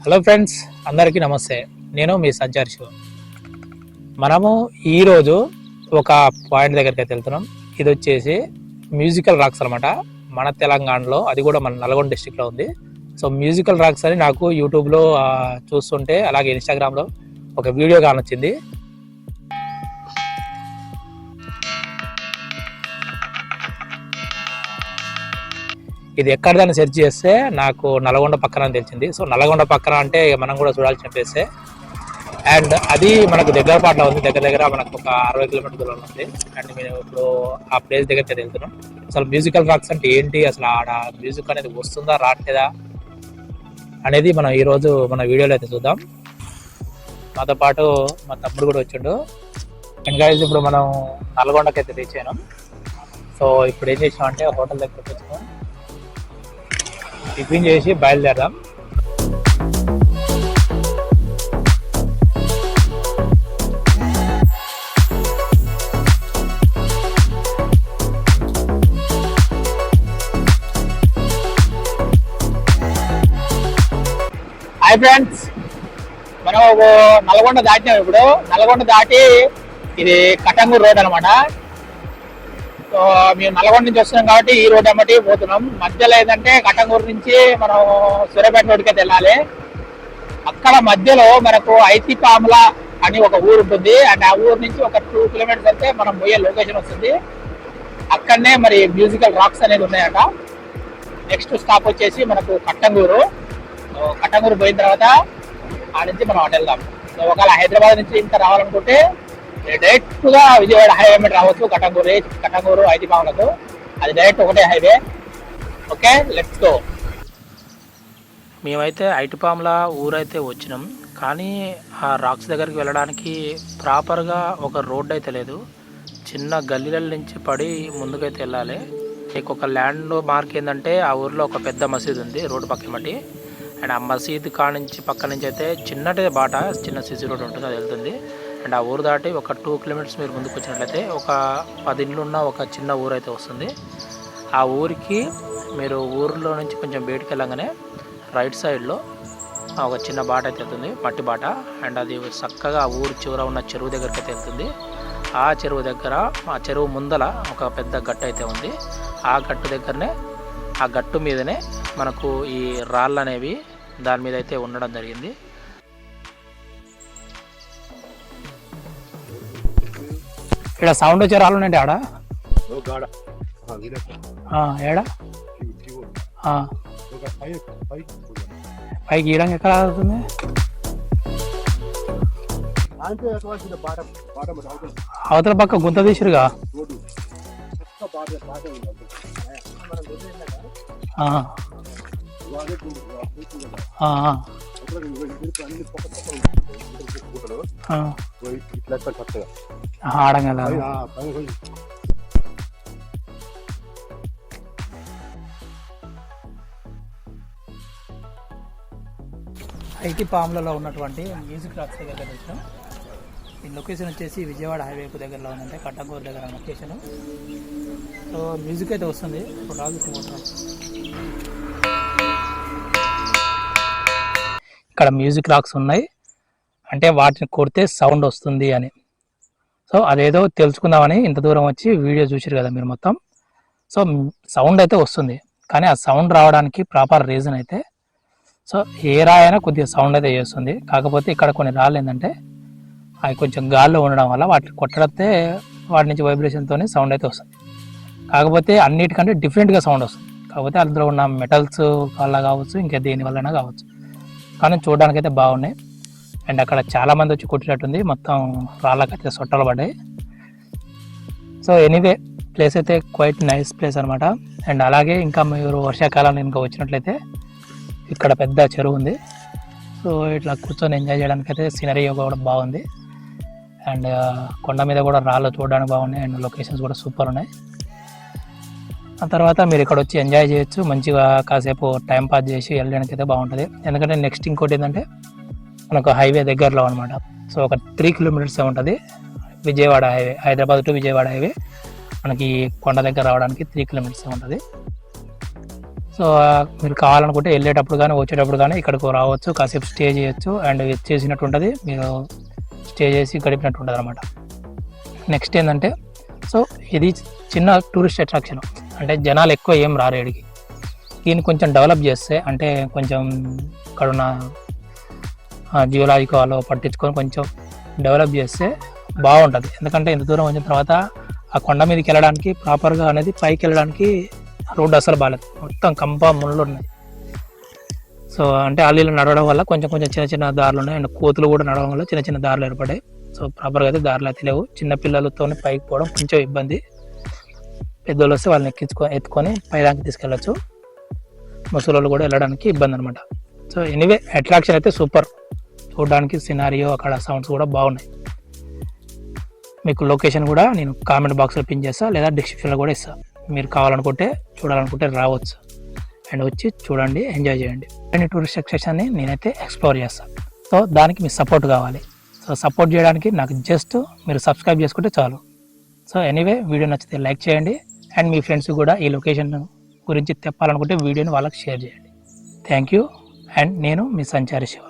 Hello friends, అందరికీ నమస్తే. నేను మీ సంచార్ శివ. మనము ఈరోజు ఒక పాయింట్ దగ్గరికి అయితే వెళ్తున్నాం. ఇది వచ్చేసి మ్యూజికల్ రాక్స్ అనమాట. మన తెలంగాణలో, అది కూడా మన నల్గొండ డిస్టిక్లో ఉంది. సో మ్యూజికల్ రాక్స్ అని నాకు యూట్యూబ్లో చూస్తుంటే, అలాగే ఇన్స్టాగ్రామ్లో ఒక వీడియో కానొచ్చింది. ఇది ఎక్కడదాన్ని సెర్చ్ చేస్తే నాకు నల్గొండ పక్కన తెలిసింది. సో నల్గొండ పక్కన అంటే మనం కూడా చూడాల్సిన ప్లేసే. అండ్ అది మనకు దగ్గర పాటలో ఉంది. దగ్గర మనకు ఒక 60 కిలోమీటర్ దూరంలో ఉంది. అండ్ మేము ఇప్పుడు ఆ ప్లేస్ దగ్గరికి వెళ్తున్నాం. అసలు మ్యూజికల్ రాక్స్ అంటే ఏంటి, అసలు ఆడ మ్యూజిక్ అనేది వస్తుందా రావట్లేదా అనేది మనం ఈరోజు మన వీడియోలో అయితే చూద్దాం. మాతో పాటు మా తమ్ముడు కూడా వచ్చిండు. అండ్ గైస్, ఇప్పుడు మనం నల్గొండకి అయితే రీచ్ అయినాం. సో ఇప్పుడు ఏం చేసినాం అంటే హోటల్ దగ్గరికి వచ్చినాం, టిఫిన్ చేసి బయలుదేరదాం. హాయ్ ఫ్రెండ్స్, మనం నల్గొండ దాటినాం. ఇప్పుడు నల్గొండ దాటి ఇది కటంగూరు రోడ్ అనమాట. సో మేము నల్గొండ నుంచి వస్తున్నాం కాబట్టి ఈ రోడ్ అమ్మటి పోతున్నాం. మధ్యలో ఏంటంటే కటంగూరు నుంచి మనం సూర్యాపేట రోడ్కి అయితే వెళ్ళాలి. అక్కడ మధ్యలో మనకు ఐతిపాముల అని ఒక ఊరు ఉంటుంది. అండ్ ఆ ఊరు నుంచి ఒక 2 కిలోమీటర్స్ అయితే మనం పోయే లొకేషన్ వస్తుంది. అక్కడనే మరి మ్యూజికల్ రాక్స్ అనేది ఉన్నాయట. నెక్స్ట్ స్టాప్ వచ్చేసి మనకు కట్టంగూరు. కట్టంగూరు పోయిన తర్వాత ఆ నుంచి మనం అటు వెళ్దాం. సో ఒకవేళ హైదరాబాద్ నుంచి ఇంకా రావాలనుకుంటే డైరెక్ట్ గా విజయవాడ హైవే మీద రావచ్చు. కటంగూరు ఐతిపాములకు అది డైరెక్ట్ ఒకటే హైవే. Okay, let's go. మేమైతే ఐటిపాముల ఊరైతే వచ్చినాం, కానీ ఆ రాక్స్ దగ్గరికి వెళ్ళడానికి ప్రాపర్గా ఒక రోడ్ అయితే లేదు. చిన్న గల్లీల నుంచి పడి ముందుకైతే వెళ్ళాలి. ఒక ల్యాండ్ మార్క్ ఏంటంటే ఆ ఊర్లో ఒక పెద్ద మసీదు ఉంది రోడ్డు పక్కన మట్టి. అండ్ ఆ మసీదు కానించి పక్క నుంచి అయితే చిన్నటి బాట, చిన్న సిసి రోడ్ ఉంటుంది, అది వెళ్తుంది. అండ్ ఆ ఊరు దాటి ఒక 2 కిలోమీటర్స్ మీరు ముందుకు వచ్చినట్లయితే ఒక 10 ఇండ్లు ఉన్న ఒక చిన్న ఊరు అయితే వస్తుంది. ఆ ఊరికి మీరు ఊరిలో నుంచి కొంచెం బయటికి వెళ్ళగానే రైట్ సైడ్లో ఒక చిన్న బాట అయితే వెళ్తుంది, మట్టి బాట. అండ్ అది చక్కగా ఆ ఊరు చివర ఉన్న చెరువు దగ్గరికి అయితే వెళ్తుంది. ఆ చెరువు దగ్గర, ఆ చెరువు ముందల ఒక పెద్ద గట్టు అయితే ఉంది. ఆ గట్టు దగ్గరనే, ఆ గట్టు మీదనే మనకు ఈ రాళ్ళు అనేవి దాని మీద అయితే ఉండడం జరిగింది. ఇక్కడ సౌండ్ వచ్చే రాళ్ళు ఉన్నాయండి ఆడ ఏడా పైకి గీయడం ఎక్కడ అవుతుంది? అవతల పక్క గుంత తీసిరుగా. ఆడంగా ఐటిపాములలో ఉన్నటువంటి మ్యూజిక్ రాక్స్ దగ్గర వచ్చినాం. ఈ లొకేషన్ వచ్చేసి విజయవాడ హైవేకు దగ్గరలో ఉందంటే కట్టంగూరు దగ్గర లొకేషన్. సో మ్యూజిక్ అయితే వస్తుంది. ఇప్పుడు రాజుకుంటాం. ఇక్కడ మ్యూజిక్ రాక్స్ ఉన్నాయి అంటే వాటిని కొడితే సౌండ్ వస్తుంది అని. సో అదేదో తెలుసుకుందామని ఇంత దూరం వచ్చి వీడియో చూసారు కదా మీరు మొత్తం. సో సౌండ్ అయితే వస్తుంది, కానీ ఆ సౌండ్ రావడానికి ప్రాపర్ రీజన్ అయితే, సో ఏ రాయైనా కొద్దిగా సౌండ్ అయితే చేస్తుంది. కాకపోతే ఇక్కడ కొన్ని రాళ్ళు ఏంటంటే అవి కొంచెం గాల్లో ఉండడం వల్ల వాటిని కొట్టడితే వాటి నుంచి వైబ్రేషన్తో సౌండ్ అయితే వస్తుంది. కాకపోతే అన్నిటికంటే డిఫరెంట్గా సౌండ్ వస్తుంది. కాకపోతే అందులో ఉన్న మెటల్స్ వల్ల కావచ్చు, ఇంకా దేని వల్లైనా కావచ్చు, కానీ చూడడానికి అయితే బాగున్నాయి. అండ్ అక్కడ చాలామంది వచ్చి కొట్టినట్టుంది. మొత్తం రాళ్ళకైతే సొట్టలు పడ్డాయి. సో ఎనీవే, ప్లేస్ అయితే క్వైట్ నైస్ ప్లేస్ అనమాట. అండ్ అలాగే ఇంకా మీరు వర్షాకాలంలో ఇంకా వచ్చినట్లయితే ఇక్కడ పెద్ద చెరువు ఉంది. సో ఇట్లా కూర్చొని ఎంజాయ్ చేయడానికి అయితే సీనరీ కూడా బాగుంది. అండ్ కొండ మీద కూడా రాళ్ళు చూడడానికి బాగున్నాయి. అండ్ లొకేషన్స్ కూడా సూపర్ ఉన్నాయి. ఆ తర్వాత మీరు ఇక్కడ వచ్చి ఎంజాయ్ చేయొచ్చు, మంచిగా కాసేపు టైం పాస్ చేసి వెళ్ళడానికి అయితే బాగుంటుంది. ఎందుకంటే నెక్స్ట్ ఇంకోటి ఏంటంటే మనకు హైవే దగ్గరలో అనమాట. సో ఒక 3 కిలోమీటర్స్ ఉంటుంది Vijayawada highway, Hyderabad to Vijayawada highway మనకి కొండ దగ్గర రావడానికి 3 కిలోమీటర్స్ ఉంటుంది. సో మీరు కావాలనుకుంటే వెళ్ళేటప్పుడు కానీ వచ్చేటప్పుడు కానీ ఇక్కడికి రావచ్చు, కాసేపు స్టే చేయొచ్చు అండ్ చేసినట్టు ఉంటుంది, మీరు స్టే చేసి గడిపినట్టు ఉంటుంది అనమాట. నెక్స్ట్ ఏంటంటే సో ఇది చిన్న టూరిస్ట్ అట్రాక్షన్, అంటే జనాలు ఎక్కువ ఏం రారు ఇక్కడికి. దీన్ని కొంచెం డెవలప్ చేస్తే, అంటే కొంచెం ఇక్కడ ఉన్న జియోలాజికల్ పట్టించుకొని కొంచెం డెవలప్ చేస్తే బాగుంటుంది. ఎందుకంటే ఇంత దూరం వచ్చిన తర్వాత ఆ కొండ మీదకి వెళ్ళడానికి ప్రాపర్గా అనేది పైకి వెళ్ళడానికి రోడ్డు అసలు బాగాలేదు, మొత్తం కంప ముళ్ళు ఉన్నాయి. సో అంటే అల్లీలు నడవడం వల్ల కొంచెం కొంచెం చిన్న చిన్న దారులు ఉన్నాయి, అండ్ కోతులు కూడా నడవడం వల్ల చిన్న చిన్న దారులు ఏర్పడాయి. సో ప్రాపర్గా అయితే దారులు అయితే లేవు. చిన్నపిల్లలతో పైకి పోవడం కొంచెం ఇబ్బంది, పెద్దోళ్ళు వస్తే వాళ్ళని ఎత్తుకొని పైదానికి తీసుకెళ్ళచ్చు, ముసలోళ్ళు కూడా వెళ్ళడానికి ఇబ్బంది అనమాట. సో ఎనీవే అట్రాక్షన్ అయితే సూపర్, చూడడానికి సినారియో అక్కడ సౌండ్స్ కూడా బాగున్నాయి. మీకు లొకేషన్ కూడా నేను కామెంట్ బాక్స్లో పిన్ చేస్తాను, లేదా డిస్క్రిప్షన్లో కూడా ఇస్తాను. మీరు కావాలనుకుంటే చూడాలనుకుంటే రావచ్చు అండ్ వచ్చి చూడండి, ఎంజాయ్ చేయండి. అన్ని టూరిస్ట్ అట్రాక్షన్ని నేనైతే ఎక్స్ప్లోర్ చేస్తాను. సో దానికి మీ సపోర్ట్ కావాలి. సో సపోర్ట్ చేయడానికి నాకు జస్ట్ మీరు సబ్స్క్రైబ్ చేసుకుంటే చాలు. సో ఎనీవే వీడియో నచ్చితే లైక్ చేయండి అండ్ మీ ఫ్రెండ్స్ కూడా ఈ లొకేషన్ గురించి చెప్పాలనుకుంటే వీడియోని వాళ్ళకి షేర్ చేయండి. థ్యాంక్ యూ అండ్ నేను మీ సంచారి శివ.